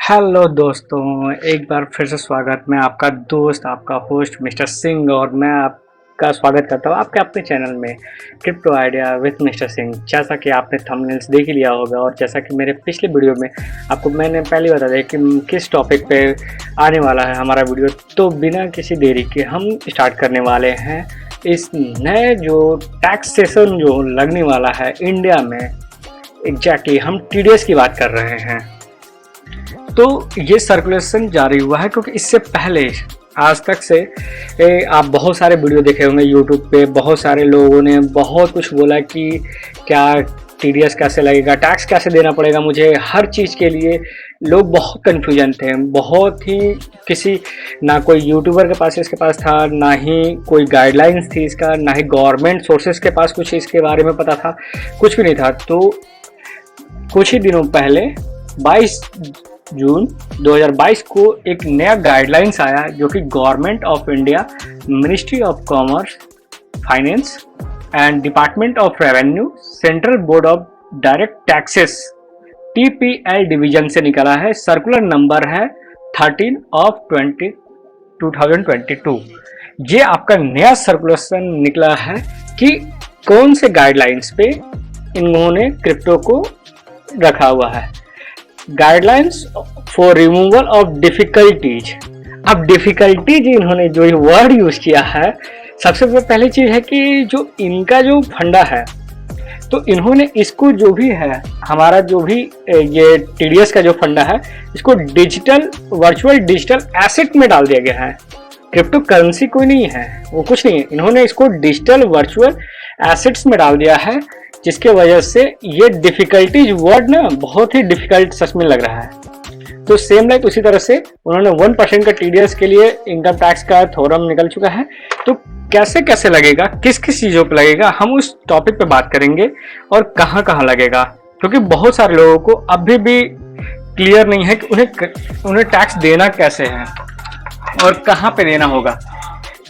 Hello दोस्तों, एक बार फिर से स्वागत। मैं आपका दोस्त, आपका होस्ट मिस्टर सिंह, और मैं आपका स्वागत करता हूँ आपके अपने चैनल में crypto idea with mister Singh. जैसा कि आपने थंबनेल्स देख ही लिया होगा और जैसा कि मेरे पिछले वीडियो में आपको मैंने पहले बता दिया कि किस टॉपिक पे आने वाला है हमारा वीडियो, तो बिना किसी देरी के हम स्टार्ट करने वाले हैं इस नए जो टैक्सेशन जो लगने वाला है इंडिया में। एग्जैक्टली हम TDS की बात कर रहे हैं। तो ये सर्कुलेशन जारी हुआ है क्योंकि इससे पहले आज तक से आप बहुत सारे वीडियो देखे होंगे यूट्यूब पे। बहुत सारे लोगों ने बहुत कुछ बोला कि क्या TDS कैसे लगेगा, टैक्स कैसे देना पड़ेगा मुझे। हर चीज़ के लिए लोग बहुत कन्फ्यूजन थे, बहुत ही किसी ना कोई यूट्यूबर के पास इसके पास था, ना ही कोई गाइडलाइंस थी इसका, ना ही गवर्नमेंट सोर्सेज के पास कुछ इसके बारे में पता था, कुछ भी नहीं था। तो कुछ ही दिनों पहले 22 जून 2022 को एक नया गाइडलाइंस आया जो कि government of India, ministry of commerce, finance and department of revenue, central board of direct taxes TPL division से निकला है। सर्कुलर नंबर है 13 ऑफ 2022। ये आपका नया सर्कुलेशन निकला है कि कौन से गाइडलाइंस पे इन्होंने क्रिप्टो को रखा हुआ है। Guidelines for removal of difficulties. अब डिफिकल्टीज इन्होंने जो वर्ड यूज किया है, सबसे पहली चीज है कि जो इनका जो फंडा है, तो इन्होंने इसको जो भी है हमारा जो भी ये TDS का जो फंडा है, इसको डिजिटल वर्चुअल डिजिटल एसेट में डाल दिया गया है। क्रिप्टो करेंसी कोई नहीं है, वो कुछ नहीं है, इन्होंने इसको डिजिटल वर्चुअल एसेट्स में डाल दिया है, जिसके वजह से ये डिफिकल्टीज वर्ड ना बहुत ही डिफिकल्ट सच में लग रहा है। तो सेम लाइक उसी तरह से उन्होंने 1% का TDS के लिए इनकम टैक्स का थोरम निकल चुका है। तो कैसे कैसे लगेगा, किस किस चीज़ों पे लगेगा, हम उस टॉपिक पे बात करेंगे और कहाँ कहाँ लगेगा, क्योंकि बहुत सारे लोगों को अभी भी क्लियर नहीं है कि उन्हें टैक्स देना कैसे है और कहाँ पे देना होगा,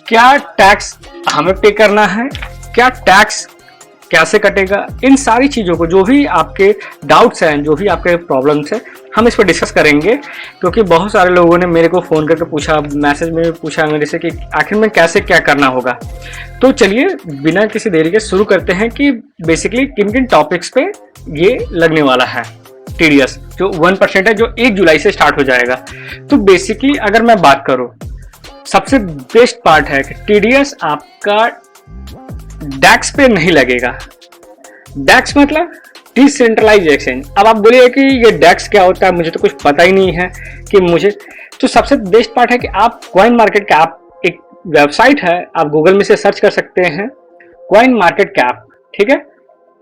क्या टैक्स हमें पे करना है, क्या टैक्स कैसे कटेगा। इन सारी चीज़ों को, जो भी आपके डाउट्स हैं, जो भी आपके प्रॉब्लम्स हैं, हम इस पर डिस्कस करेंगे। क्योंकि बहुत सारे लोगों ने मेरे को फ़ोन करके पूछा, मैसेज में पूछा मेरे से कि आखिर में कैसे क्या करना होगा। तो चलिए बिना किसी देरी के शुरू करते हैं कि बेसिकली किन किन टॉपिक्स पे ये लगने वाला है TDS, जो 1% है, जो 1 जुलाई से स्टार्ट हो जाएगा। तो बेसिकली अगर मैं बात करूँ, सबसे बेस्ट पार्ट है कि TDS आपका DEX पे नहीं लगेगा। DEX मतलब डिसेंट्रलाइज एक्सचेंज। अब आप बोलिए कि ये DEX क्या होता है, मुझे तो कुछ पता ही नहीं है कि मुझे। तो सबसे बेस्ट पार्ट है कि आप कॉइन मार्केट कैप, एक वेबसाइट है, आप गूगल में से सर्च कर सकते हैं कॉइन मार्केट कैप, ठीक है।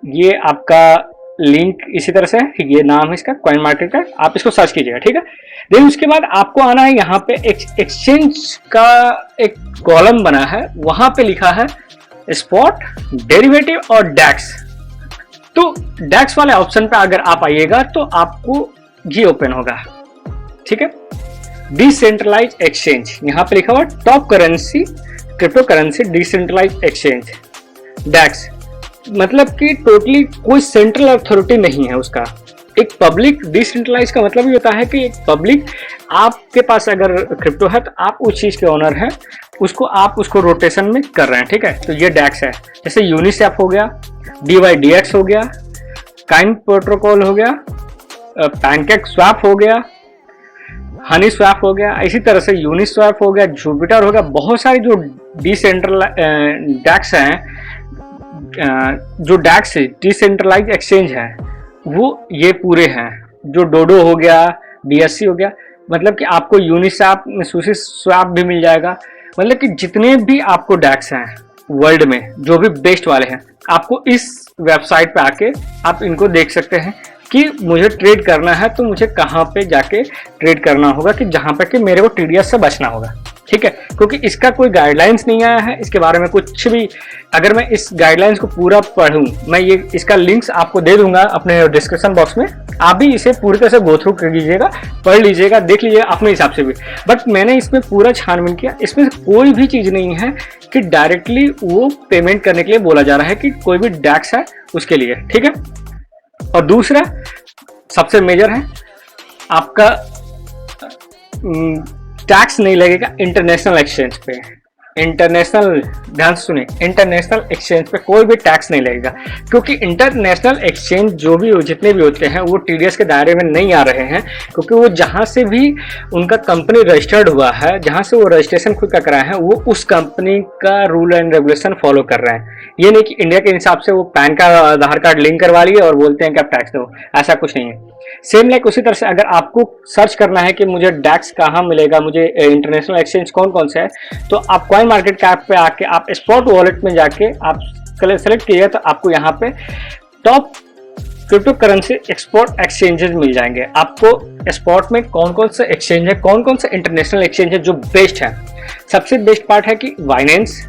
ये आपका लिंक इसी तरह से है, ये नाम है इसका कॉइन मार्केट कैप, आप इसको सर्च कीजिएगा, ठीक है। देन उसके बाद आपको आना है यहाँ पे एक्सचेंज का एक कॉलम बना है, वहां पे लिखा है स्पॉट, डेरिवेटिव और DEX। तो DEX वाले ऑप्शन पे अगर आप आइएगा तो आपको ये ओपन होगा, ठीक है। डिसेंट्रलाइज एक्सचेंज, यहाँ पे लिखा हुआ top currency crypto currency decentralise exchange DEX। मतलब कि टोटली कोई सेंट्रल अथॉरिटी नहीं है उसका। एक पब्लिक डिसेंट्रलाइज का मतलब ये होता है कि एक पब्लिक, आपके पास अगर क्रिप्टो है तो आप उस चीज के ओनर हैं, आप उसको रोटेशन में कर रहे हैं, ठीक है। तो ये DEX है। जैसे यूनिस्वैप हो गया, DYDX हो गया, काइन प्रोटोकॉल हो गया, पैनकेक स्वैप हो गया, हनी स्वैप हो गया, इसी तरह से यूनिस्वैप हो गया, जुपिटर हो गया। बहुत सारी जो DEX हैं, जो DEX डिसेंट्रलाइज एक्सचेंज है, वो ये पूरे हैं। जो डोडो हो गया, DSC हो गया, मतलब कि आपको यूनिस्वैप में SushiSwap भी मिल जाएगा। मतलब कि जितने भी आपको DEX हैं वर्ल्ड में, जो भी बेस्ट वाले हैं, आपको इस वेबसाइट पे आके आप इनको देख सकते हैं कि मुझे ट्रेड करना है तो मुझे कहाँ पे जाके ट्रेड करना होगा, कि जहाँ पे कि मेरे को TDS से बचना होगा, ठीक है। क्योंकि इसका कोई गाइडलाइंस नहीं आया है इसके बारे में कुछ भी। अगर मैं इस गाइडलाइंस को पूरा पढ़ूं, मैं ये इसका लिंक्स आपको दे दूंगा अपने डिस्क्रिप्शन बॉक्स में, आप भी इसे पूरी तरह से गो थ्रू कर लीजिएगा, पढ़ लीजिएगा, देख लीजिएगा अपने हिसाब से भी। बट मैंने इसमें पूरा छानबीन किया, इसमें कोई भी चीज़ नहीं है कि डायरेक्टली वो पेमेंट करने के लिए बोला जा रहा है कि कोई भी DEX है उसके लिए, ठीक है। और दूसरा सबसे मेजर है आपका टैक्स नहीं लगेगा इंटरनेशनल एक्सचेंज पे। इंटरनेशनल, ध्यान से सुने, इंटरनेशनल एक्सचेंज पे कोई भी टैक्स नहीं लगेगा, क्योंकि इंटरनेशनल एक्सचेंज जो भी जितने भी होते हैं वो टीडीएस के दायरे में नहीं आ रहे हैं, क्योंकि वो जहां से भी उनका कंपनी रजिस्टर्ड हुआ है, जहां से वो रजिस्ट्रेशन खुद का कराए हैं, वो उस कंपनी का रूल एंड रेगुलेशन फॉलो कर रहे हैं। ये नहीं कि इंडिया के हिसाब से वो पैन कार्ड आधार कार्ड लिंक करवा लिए और बोलते हैं कि आप टैक्स दो, ऐसा कुछ नहीं है। सेम लाइक उसी तरह से अगर आपको सर्च करना है कि मुझे टैक्स कहाँ मिलेगा, मुझे इंटरनेशनल एक्सचेंज कौन कौन से है, तो आप कॉइन मार्केट कैप पे आके आप स्पॉट वॉलेट में जाके आप सेलेक्ट कीजिए, तो आपको यहाँ पे top cryptocurrency export exchanges मिल जाएंगे। आपको स्पॉट में कौन कौन से एक्सचेंज है, कौन कौन से इंटरनेशनल एक्सचेंज है जो बेस्ट है। सबसे बेस्ट पार्ट है कि बाइनेंस,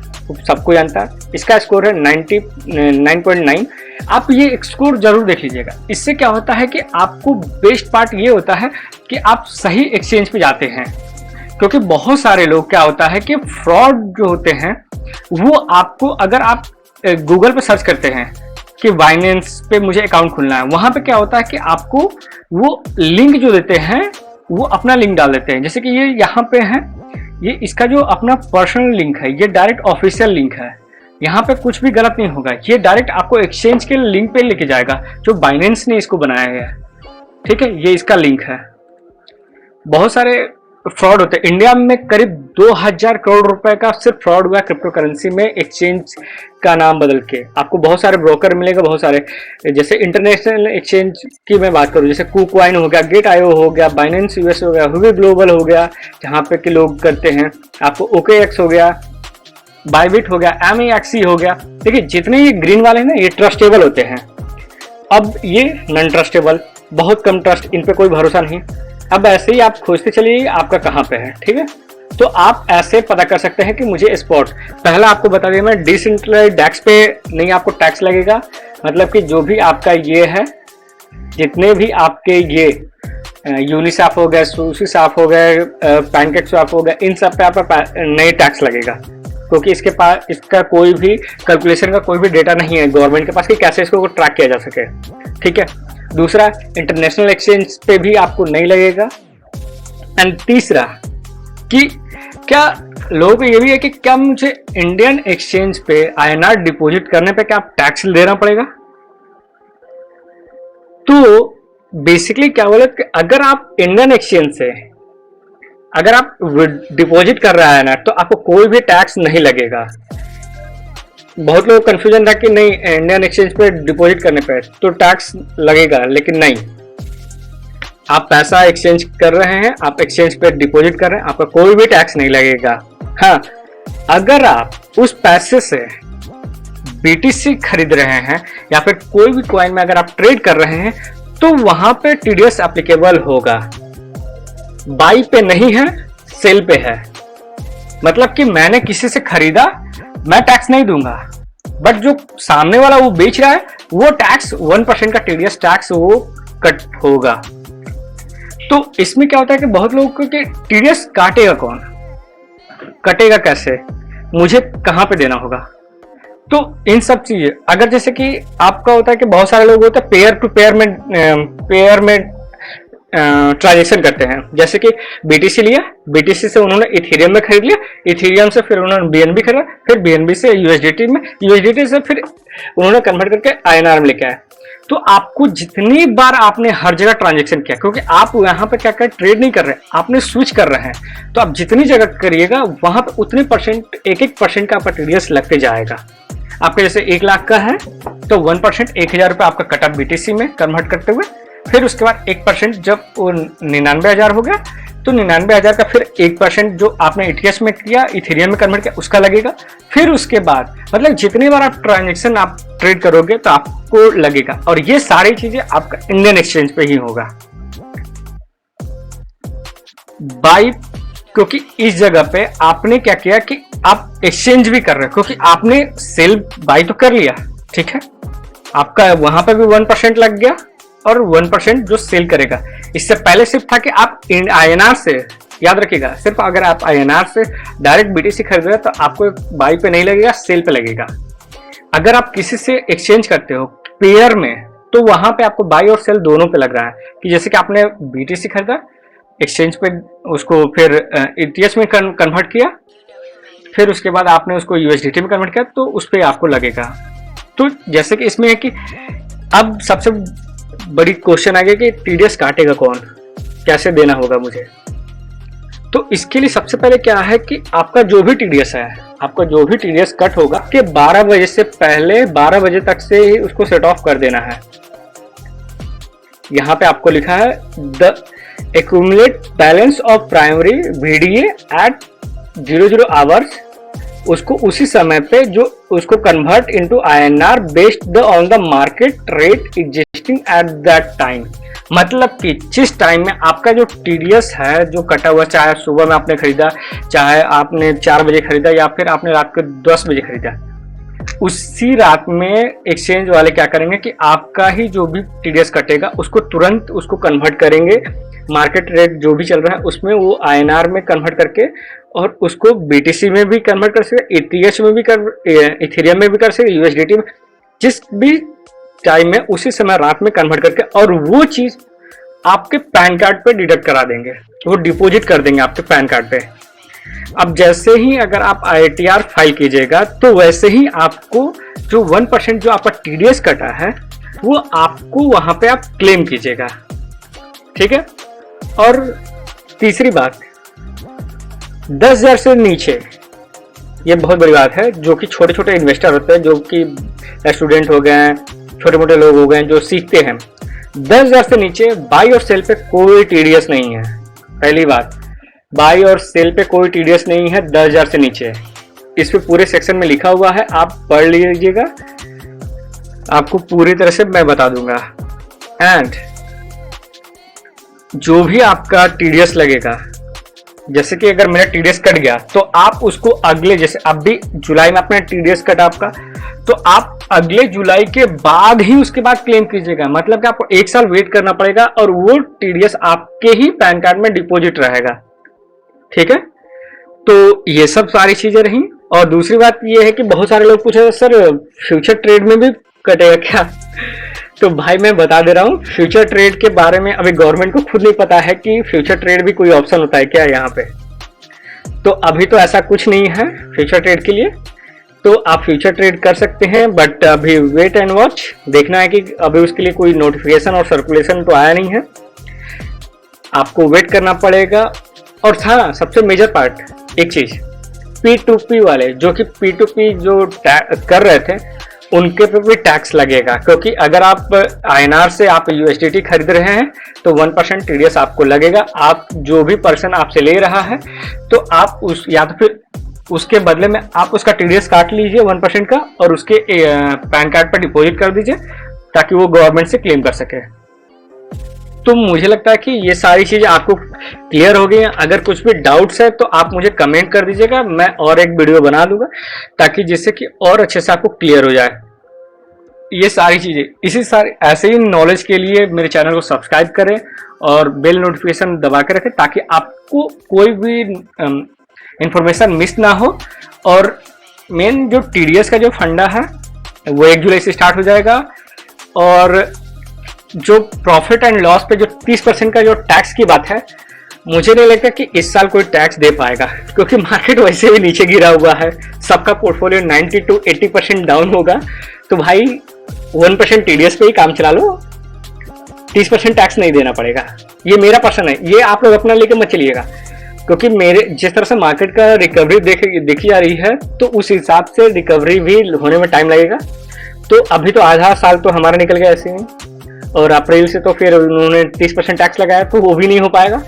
सबको जानता है, इसका स्कोर है 99.9। आप ये स्कोर जरूर देख लीजिएगा। इससे क्या होता है कि आपको बेस्ट पार्ट ये होता है कि आप सही एक्सचेंज पे जाते हैं, क्योंकि बहुत सारे लोग क्या होता है कि फ्रॉड जो होते हैं वो आपको, अगर आप गूगल पे सर्च करते हैं कि बाइनेंस पे मुझे अकाउंट खुलना है, वहां पे क्या होता है कि आपको वो लिंक जो देते हैं वो अपना लिंक डाल देते हैं। जैसे कि ये यहाँ पे है, ये इसका जो अपना पर्सनल लिंक है, ये डायरेक्ट ऑफिशियल लिंक है, यहाँ पे कुछ भी गलत नहीं होगा, ये डायरेक्ट आपको एक्सचेंज के लिंक पे लेके जाएगा जो बाइनेंस ने इसको बनाया है। ठीक है, ये इसका लिंक है। बहुत सारे फ्रॉड होते हैं इंडिया में, करीब 2000 करोड़ रुपए का सिर्फ फ्रॉड हुआ क्रिप्टो करेंसी में, एक्सचेंज का नाम बदल के। आपको बहुत सारे ब्रोकर मिलेगा, बहुत सारे, जैसे इंटरनेशनल एक्सचेंज की मैं बात करूं, जैसे KuCoin हो गया, Gate.io हो गया, बाइनेंस यूएस हो गया, हुबी ग्लोबल हो गया जहां पे कि लोग करते हैं, आपको OKX हो गया, बाइबिट हो गया, MEXC हो गया। देखिए जितने ये ग्रीन वाले हैं ना, ये ट्रस्टेबल होते हैं। अब ये नॉन ट्रस्टेबल, बहुत कम ट्रस्ट, इन पे कोई भरोसा नहीं। अब ऐसे ही आप खोजते चलिए आपका कहाँ पे है। ठीक है, तो आप ऐसे पता कर सकते हैं कि मुझे स्पॉट, पहला आपको बता दिया मैं, डिसेंट्रलाइज्ड डेक्स पे नहीं आपको टैक्स लगेगा। मतलब कि जो भी आपका ये है, जितने भी आपके ये यूनिसैप हो गया, सूसीसैप हो गया, पैनकेकस्वैप हो गया, इन सब पे आपका नई टैक्स लगेगा, क्योंकि इसके पास इसका कोई भी कैलकुलेशन का कोई भी डेटा नहीं है गवर्नमेंट के पास कि कैसे इसको ट्रैक किया जा सके। ठीक है, दूसरा इंटरनेशनल एक्सचेंज पे भी आपको नहीं लगेगा। एंड तीसरा कि क्या लोगों को ये भी है कि क्या मुझे इंडियन एक्सचेंज पे INR डिपॉजिट करने पे क्या टैक्स देना पड़ेगा। तो बेसिकली क्या बोले कि अगर आप इंडियन एक्सचेंज से अगर आप डिपॉजिट कर रहे हैं ना, तो आपको कोई भी टैक्स नहीं लगेगा। बहुत लोग कंफ्यूजन था कि नहीं इंडियन एक्सचेंज पे डिपॉजिट करने पे तो टैक्स लगेगा, लेकिन नहीं, आप पैसा एक्सचेंज कर रहे हैं, आप एक्सचेंज पे डिपॉजिट कर रहे हैं, आपका कोई भी टैक्स नहीं लगेगा। हाँ, अगर आप उस पैसे से BTC खरीद रहे हैं या फिर कोई भी कॉइन में अगर आप ट्रेड कर रहे हैं, तो वहां पे TDS एप्लीकेबल होगा। बाई पे नहीं है, सेल पे है। मतलब कि मैंने किसी से खरीदा, मैं टैक्स नहीं दूंगा, बट जो सामने वाला वो बेच रहा है वो टैक्स 1% का TDS टैक्स वो कट होगा। तो इसमें क्या होता है कि बहुत लोगों को कि TDS काटेगा कौन, कटेगा कैसे, मुझे कहां पे देना होगा। तो इन सब चीजें, अगर जैसे कि आपका होता है कि बहुत सारे लोग होते हैं पेयर टू पेयर में ट्रांजेक्शन करते हैं। जैसे कि BTC लिया, BTC से उन्होंने इथेरियम में खरीद लिया, इथेरियम से फिर उन्होंने BNB खरीदा, फिर BNB से USDT में, USDT से फिर उन्होंने कन्वर्ट करके INR में लेके आए। तो आपको जितनी बार आपने हर जगह ट्रांजेक्शन किया, क्योंकि आप यहाँ पे क्या कर ट्रेड नहीं कर रहे, आपने स्विच कर रहे हैं, तो आप जितनी जगह करिएगा वहां पे उतने परसेंट, 1% का आपका TDS लगते जाएगा। आपके जैसे 1 लाख का है तो 1% 1000 रुपये आपका कटा BTC में कन्वर्ट करते हुए, फिर उसके बाद 1% जब 99,000 हो गया तो 99,000 का फिर 1% जो आपने ETH में किया, इथेरियम में कन्वर्ट किया, उसका लगेगा। फिर उसके बाद मतलब जितनी बार आप ट्रांजेक्शन आप ट्रेड करोगे तो आपको लगेगा, और ये सारी चीजें आपका इंडियन एक्सचेंज पे ही होगा। बाई, क्योंकि इस जगह पे आपने क्या किया कि आप एक्सचेंज भी कर रहे हो, क्योंकि आपने सेल बाई तो कर लिया, ठीक है, आपका वहां पे भी 1% लग गया और 1% जो सेल करेगा। इससे पहले सिर्फ था कि आप INR से, याद रखिएगा, सिर्फ अगर आप INR से डायरेक्ट BTC खरीद रहे हो तो आपको बाई पे नहीं लगेगा, सेल पे लगेगा। अगर आप किसी से एक्सचेंज करते हो पेयर में, तो वहां पे आपको बाई और सेल दोनों पे लग रहा है। कि जैसे कि आपने BTC खरीदा एक्सचेंज पे उसको फिर ETH में कन्वर्ट किया, फिर उसके बाद आपने उसको USDT में कन्वर्ट किया, तो उस पर आपको लगेगा। तो जैसे कि इसमें है कि अब सबसे बड़ी क्वेश्चन आ गया कि TDS काटेगा कौन, कैसे देना होगा मुझे। तो इसके लिए सबसे पहले क्या है कि आपका जो भी TDS है, आपका जो भी TDS कट होगा कि 12 बजे से पहले 12 बजे तक से ही उसको सेट ऑफ कर देना है। यहाँ पे आपको लिखा है the accumulate balance of primary VDA at 00 hours, उसको उसी समय पे जो उसको convert into INR based on the market rate existing at that time. मतलब कि जिस टाइम में आपका जो TDS है जो कटा हुआ, चाहे सुबह में आपने खरीदा, चाहे आपने 4 बजे खरीदा या फिर आपने रात को 10 बजे खरीदा, उसी रात में एक्सचेंज वाले क्या करेंगे कि आपका ही जो भी TDS कटेगा उसको तुरंत उसको कन्वर्ट करेंगे, मार्केट रेट जो भी चल रहा है उसमें वो INR में कन्वर्ट करके, और उसको BTC में भी कन्वर्ट कर सकते, ETH में भी इथेरियम में भी कर सकते, USDT में, जिस भी टाइम में उसी समय रात में कन्वर्ट करके, और वो चीज आपके पैन कार्ड पे डिडक्ट करा देंगे, वो डिपॉजिट कर देंगे आपके पैन कार्ड पे। अब जैसे ही अगर आप ITR फाइल कीजिएगा तो वैसे ही आपको जो 1% जो आपका TDS कटा है वो आपको वहां पे आप क्लेम कीजिएगा, ठीक है। और तीसरी बात, 10,000 से नीचे, ये बहुत बड़ी बात है, जो कि छोटे छोटे इन्वेस्टर होते हैं, जो कि स्टूडेंट हो गए, छोटे मोटे लोग हो गए जो सीखते हैं, 10,000 से नीचे बाई और सेल पे कोई TDS नहीं है। पहली बात, बाई और सेल पे कोई TDS नहीं है 10,000 से नीचे। इस पे पूरे सेक्शन में लिखा हुआ है, आप पढ़ लीजिएगा, आपको पूरी तरह से मैं बता दूंगा। एंड जो भी आपका TDS लगेगा, जैसे कि अगर मेरा TDS कट गया तो आप उसको अगले, जैसे अब भी जुलाई में अपना TDS कटा आपका, तो आप अगले जुलाई के बाद ही उसके बाद क्लेम कीजिएगा। मतलब कि आपको 1 साल वेट करना पड़ेगा और वो TDS आपके ही पैन कार्ड में डिपॉजिट रहेगा, ठीक है। तो ये सब सारी चीजें रही। और दूसरी बात ये है कि बहुत सारे लोग पूछे सर फ्यूचर ट्रेड में भी कटेगा क्या, तो भाई मैं बता दे रहा हूँ, फ्यूचर ट्रेड के बारे में अभी गवर्नमेंट को खुद नहीं पता है कि फ्यूचर ट्रेड भी कोई ऑप्शन होता है क्या यहाँ पे। तो अभी तो ऐसा कुछ नहीं है फ्यूचर ट्रेड के लिए, तो आप फ्यूचर ट्रेड कर सकते हैं, बट अभी वेट एंड वॉच, देखना है कि अभी उसके लिए कोई नोटिफिकेशन और सर्कुलेशन तो आया नहीं है, आपको वेट करना पड़ेगा। और था सबसे मेजर पार्ट एक चीज, P2P वाले, जो कि P2P जो कर रहे थे उनके पे भी टैक्स लगेगा, क्योंकि अगर आप INR से आप USDT खरीद रहे हैं तो 1% TDS आपको लगेगा। आप जो भी पर्सन आपसे ले रहा है तो आप उस, या तो फिर उसके बदले में आप उसका TDS काट लीजिए 1% का और उसके पैन कार्ड पर डिपॉजिट कर दीजिए, ताकि वो गवर्नमेंट से क्लेम कर सके। तो मुझे लगता है कि ये सारी चीजें आपको क्लियर हो गई हैं। अगर कुछ भी डाउट्स है तो आप मुझे कमेंट कर दीजिएगा, मैं और एक वीडियो बना दूंगा ताकि जिससे कि और अच्छे से आपको क्लियर हो जाए ये सारी चीजें। इसी सारी ऐसे ही नॉलेज के लिए मेरे चैनल को सब्सक्राइब करें और बेल नोटिफिकेशन दबा के रखें, ताकि आपको कोई भी इंफॉर्मेशन मिस ना हो। और मेन जो TDS का जो फंडा है वो 1 जुलाई से स्टार्ट हो जाएगा, और जो प्रॉफिट एंड लॉस पे जो 30% का जो टैक्स की बात है, मुझे नहीं लगता कि इस साल कोई टैक्स दे पाएगा, क्योंकि मार्केट वैसे भी नीचे गिरा हुआ है, सबका पोर्टफोलियो 90 to 80% डाउन होगा। तो भाई 1% TDS पे ही काम चला लो, 30% टैक्स नहीं देना पड़ेगा। ये मेरा पर्सन है, ये आप लोग अपना लेके मत चलिएगा, क्योंकि मेरे जिस तरह से मार्केट का रिकवरी देखी जा रही है तो उस हिसाब से रिकवरी भी होने में टाइम लगेगा। तो अभी तो आधा साल तो हमारा निकल गया ऐसे ही, और अप्रैल से तो फिर उन्होंने 30% टैक्स लगाया, तो वो भी नहीं हो पाएगा।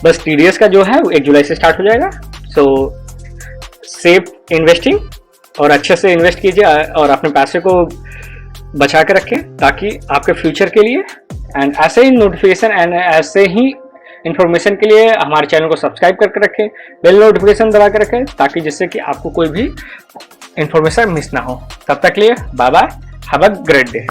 बस TDS का जो है वो 1 जुलाई से स्टार्ट हो जाएगा। सो सेफ इन्वेस्टिंग, और अच्छे से इन्वेस्ट कीजिए और अपने पैसे को बचा के रखें ताकि आपके फ्यूचर के लिए। एंड ऐसे ही नोटिफिकेशन एंड ऐसे ही इंफॉर्मेशन के लिए हमारे चैनल को सब्सक्राइब करके रखें, बेल नोटिफिकेशन दबा के रखें, ताकि जिससे कि आपको कोई भी इंफॉर्मेशन मिस ना हो। तब तक लिए bye bye, have a great day.